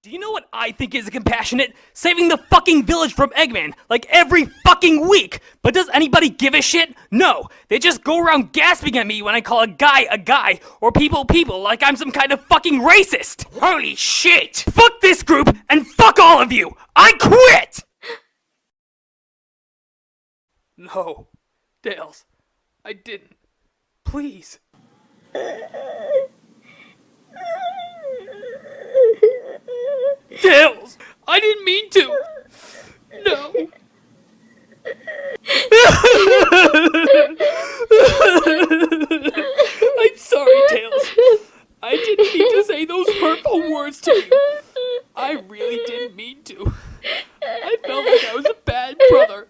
Do you know what I think is compassionate? Saving the fucking village from Eggman, like every fucking week! But does anybody give a shit? No! They just go around gasping at me when I call a guy, or people, like I'm some kind of fucking racist! Holy shit! Fuck this group, and fuck all of you! I quit! No. Tails. I didn't. Please. Tails! I didn't mean to! No! I'm sorry, Tails. I didn't mean to say those hurtful words to you. I really didn't mean to. I felt like I was a bad brother.